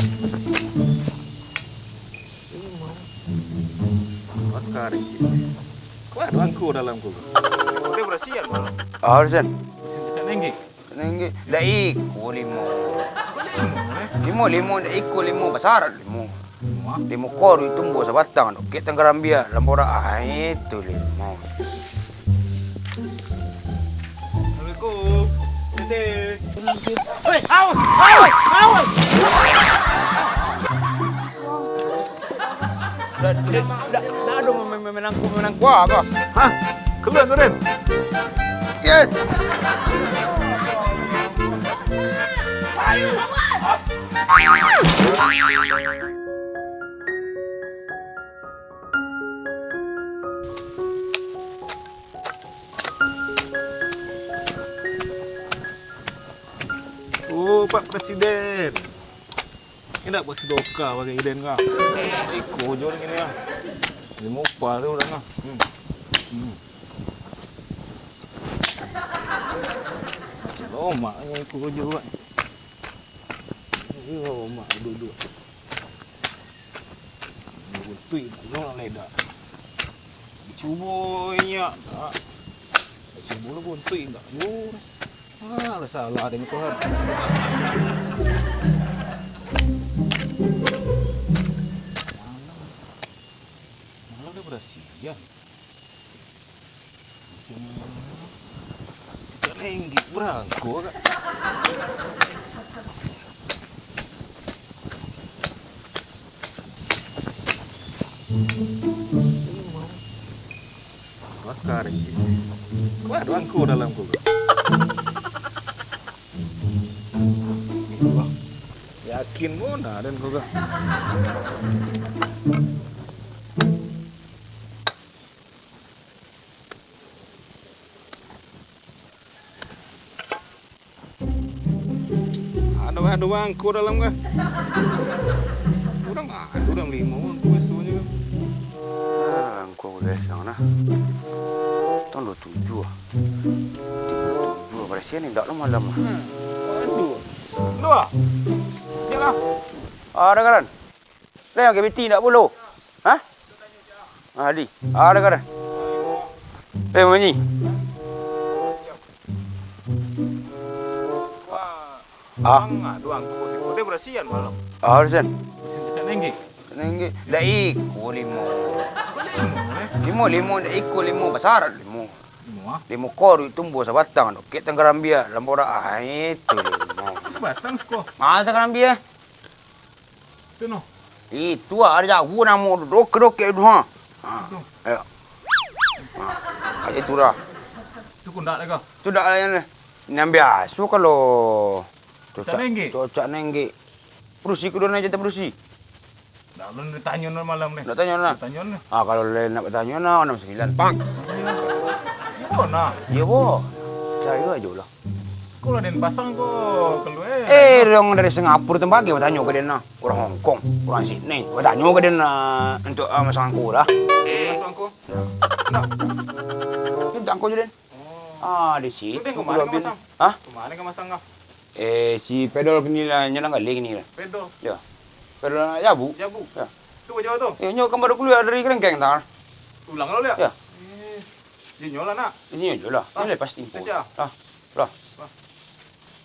Ini mau buat kari sih. Wah, doangku dalam kulkas. Udah berasian malam. Harusnya. Mesin cecak nenggi. Nenggi. Dah iku limo. Limo, Limo dah iku limo besar limo. Semua. Limo koru itu tumbuh sebatang. Kita Garambia lambora itu limo. Assalamualaikum. Tete. Hei, awas, awas, awas. Dah ada menangku apa? Hah? Keluar Nurin. Yes. Oh, Pak Presiden. Ini nak buat sedoka bagi iden kah? Ikut je orang ini ya. Ini mupal tu orang kah? Oh, maknya ikut je buat. Oh, mak duduk. Betul, nak ledak. Cuba inyak. Cuba lu pun tu tak. Ah, salah dengan Tuhan. Malam dah berasian. Cicak lenggik berangku kak. Buat kari sih. Wah, doangku dalam kulkas. Yakin mana dan kau kah? Ada bangku dalam kah? Orang lima pun kuasunya kah? Angku boleh sana. Tahun 27. 27 pada sini tak lama lama. Aduh. Dua. Jalan. Ada kan? Leh ke biti tak bulu. Hah? Adi. Ada kan? Leh menyi. Doang ku dia berasian malam. Harusnya. Mesin cecak nenggi. Nenggi. Dah iku limo. Limo dah iku limo besar limo. Semua. Limo koru itu tumbuh sebatang. Kita Garambia lambora itu limo. Sebatang sekolah. Mana Garambia? Itu no. Itu ada jago nama dok itu ha. Ayo. Itu dah. Itu kundak lagi. Itu dah yang yang biasa kalau cocak nenggi. Berusi kudu nak jatah berusi. Dah belum ditanya malam ni. Nak tanya nak. Tanya ni. Kalau nak bertanya nak 69. Pak. Itu nah. Ya boh. Saya aja lah. Kau ada pasang kau keluar. Orang dari Singapura tembagi bertanya ke dia nak. Orang Hong Kong, orang Sydney. Bertanya ke dia nak untuk masang angku lah. Masuk angku. Nak. Kita angku je den. Di situ. Itu kemana kau masang? Hah? Kemana kau masang kau? Si pedal penilaiannya lah nggak lagi ni lah. Pedal. Ya. Pedal jabu. Jabu. Ya. Tu jauh tu. Nyo kan baru keluar dari kerengkeng tak? Ulang lo lihat. Ya. Dia nyola nak. Ini aja lah. Ini pasti. Saja. Lah.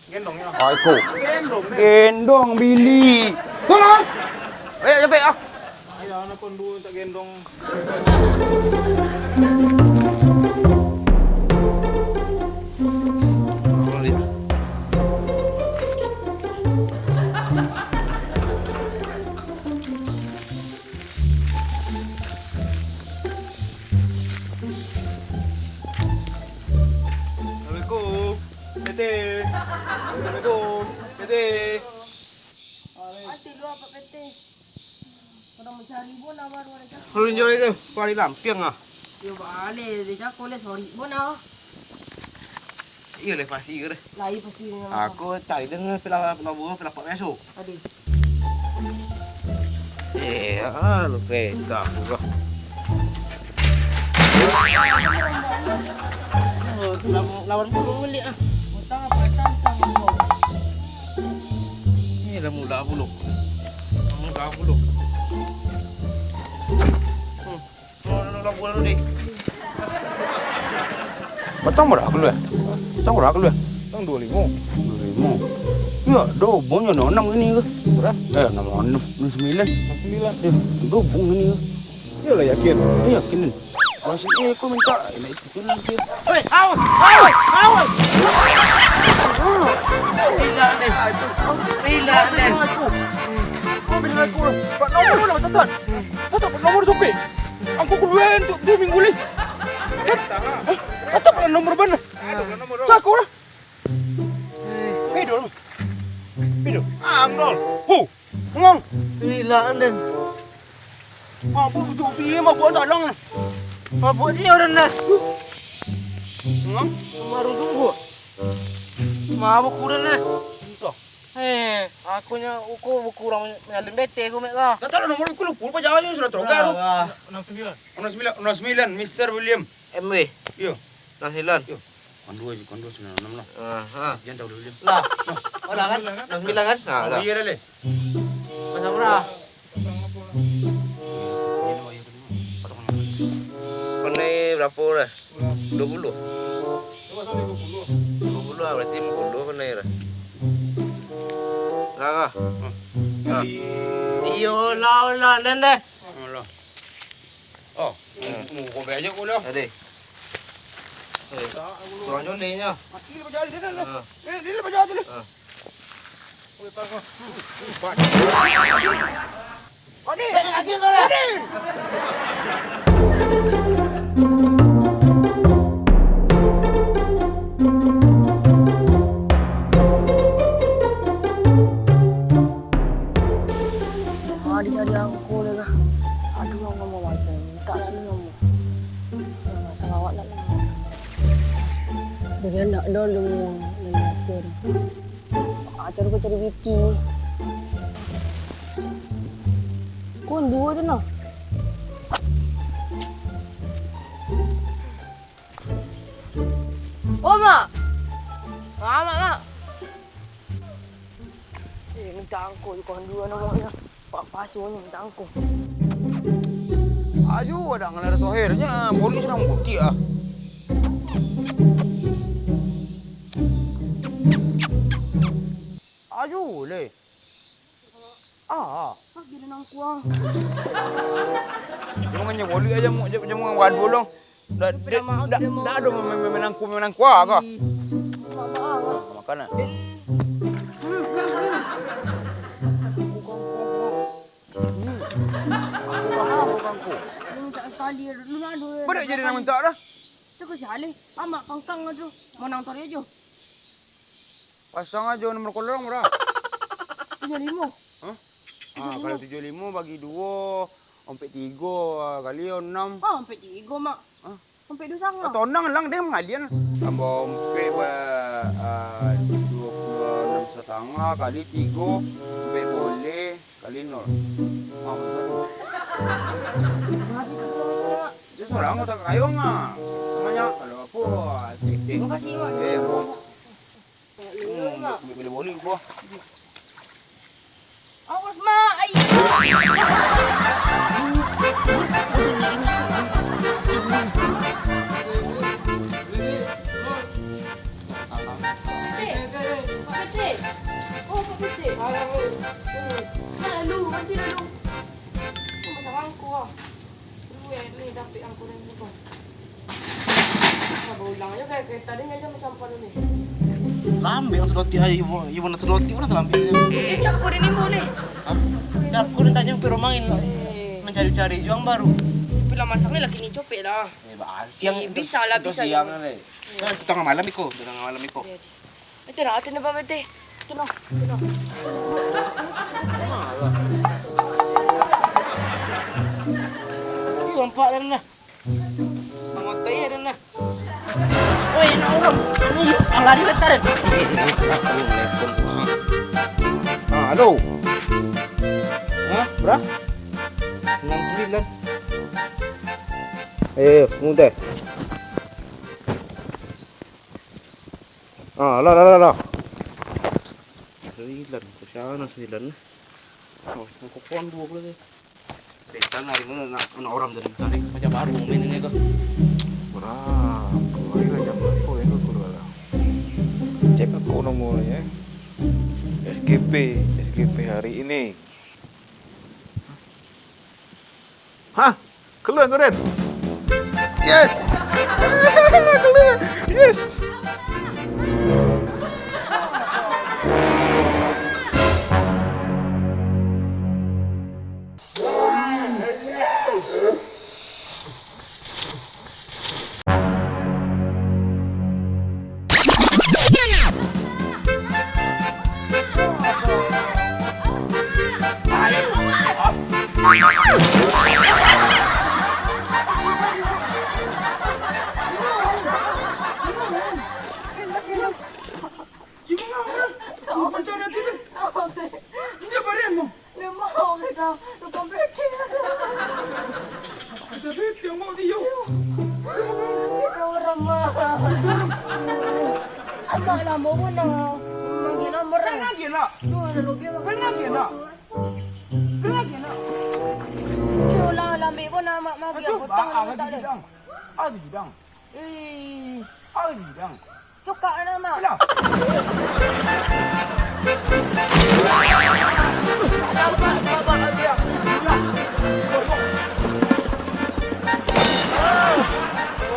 Gendongnya. Aiko. Gendong ni. Gendong Billy. Tolong. Ayo cepet ah. Ayo anak pun dulu tak gendong. Assalamualaikum. Tete. Assalamualaikum. Tete. Ati dua Pak PT. Orang mencari pun awal orang cakap. Kalau jual itu, pari lampiang ah. Yo balik dia cakap oleh sorry pun ah. Iya le pasti ke. Lai pasti dengan. Aku cari dengan pelabuhan pelapor besok. Adi. Lu kereta aku. Lawan pun beli ah. Utang apa datang sama. Ini dah mula bulu. 30. Lampu dulu deh. Batang berapa lu ya? Batang berapa lu ya? Tang 25. 25. Ya, dobongnya 6 ini ke. Berapa? 6, 9. 9. Ya, dobong ini ke. Iyalah yakin. Yakinin. Masih aku minta ini itu lagi. Hei, awas, awas, awas. Bila deh. Bila deh. Kau bilang aku, Pak nomor mana tuan? Tetap nomor dompet. Aku keluarin untuk 2 minggu ni. Tetap nomor mana? Tak kau lah. Pidol. Pidol. Angdol. Hu. Ngong. Bila deh. Mabuk tu piye mabuk tak long. Mabuk dia orang dah. Ngong. Baru tunggu. Mabuk kurang dah. Akunya uku kurang menyalin bete aku mek kah. Kata nomor aku lupa apa jalan sudah terokar. 69. 09 Mr. William. MW. Yo. 69. Kondua 96 lah. Jangan tahu William. Lah. Ora kan? 69 kan? Nah, dah. Iya le. Masa berapa? Penai berapa dah? 20. 20 lah berarti 50 penai dah. Lah. Iyo lah dan deh. Allah. Oh, mau kau aja kau lah. Tadi. Kurang joni nya. Ini apa jadi dah lah. Ini apa jadi dah. Jadi aku lega. Aduh ngomong macam tak lalu ngomong. Masa awak nak ngomong. Dia nak dulu nanti. Ajar aku cari Vicky. Kau dua tu nak. Oh mak. Mak. Minta angkut kau dua namanya. Pak Pasunya minta angkut. Ayo ada ngalar tohernya, polis sedang bukti ah. Ayo le. Gila nang kuang. Jangan hanya boleh aja mau jangan ngadu long. Dah ada menang kuah kah? Mama. Makanan. Pada jadi nak minta dah. Tu ke sale. Amak kangkang aja. Mau nang tori aja. Pasang aja nomor kolong murah. 75. Kalau 75 bagi 2, sampai 3 kali 6. Sampai 3 mak. Sampai 2 sangat. Tonang lang dia mengadian. Tambah sampai 26 setengah kali 3 sampai boleh kali 0. Dia seorang tak kayong ah. Namanya kalau aku cek. Makasih mak. Boleh buah. Awas mak. Ayo. Lambe ang seloti ay ibu na seloti mana lambe. Cak ko rin boleh. Cak ko rin tanya pero main mencari-cari juang baru. Bila masaknya lagi ni copet lah. Siang Bisa lah, itu bisa. siang ale. Itu tengah malam iko. Itu nak hati nampak bete. Itu nak. Nampak dah nah. Mangotai dah nah. Oi, nak orang. Ni ang lari betar. Halo. Berapa? 69. Mudah. Lah. 9, kusana 9. Oh, kokon dua pula tu. Kita ngari mana nak orang dari tarik macam baru main ini kau. Berapa? Kira jam berapa yang kau keluar lah? Cek aku nomornya. SGP hari ini. Hah? Keluar kau, Ren? Yes! Keluar! Yes! Amak lah mau pun nak manggil nombor. Kan lagi nak. Tu ada lobby apa? Kan lagi nak. Kan lagi nak. Tu lah lambi pun nak mak biar potong tak ada. Ada bidang. Ada bidang. Cukak nak mak. Lah.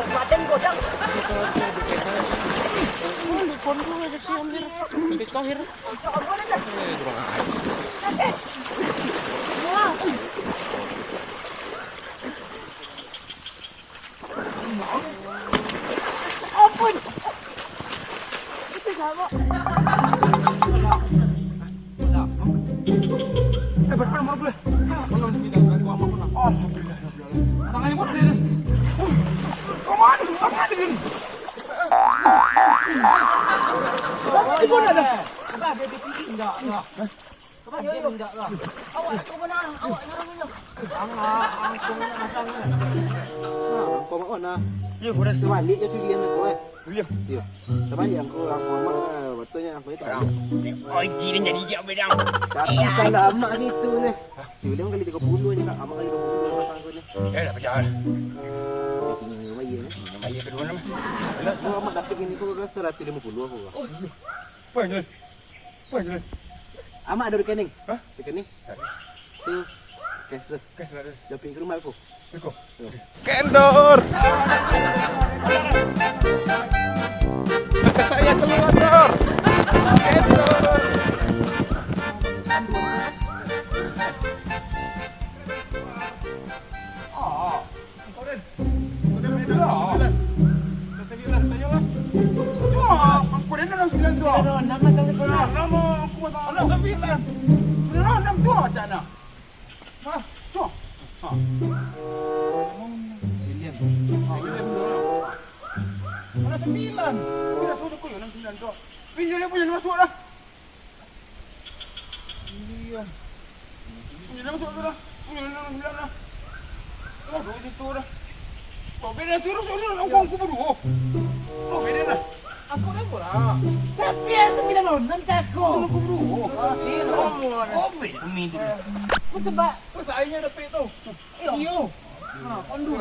Badan godang. Ampun. Itu sama. Berapa nomor boleh? Mana bidang gua apa pun. Alhamdulillah. Tangan ini boleh. Aman ini. Ibu ada. Enggak, dia enggak. Apa dia enggak lah. Awak kau mana? Awak nyuruh. Angkong masangnya. Kau mau mana? Ya, gua dah sebalik ya sudah yang kau. Ya. Ya. Sebalik yang kau amak betulnya apa itu. Oh, gini jadi dia bedang. Tapi kalau amak situ ni. Sebelum kali 30 je kak. Amak kali 20 pasang aku ni. Dah berjalan. Bayar ni. Bayar kedua nama. Kalau kau amak dapat ini kau rasa 150 aku. Apa je? Amak ada rekening. Hah? Rekening? Tu. Cash tu. Dapat ke rumah aku. Kendor! Saya keluar, Dor! Kendor! Tapi yang 96 tako. Kau tebak. Kau sayangnya dapat tu. Iyo. Ha, kondu.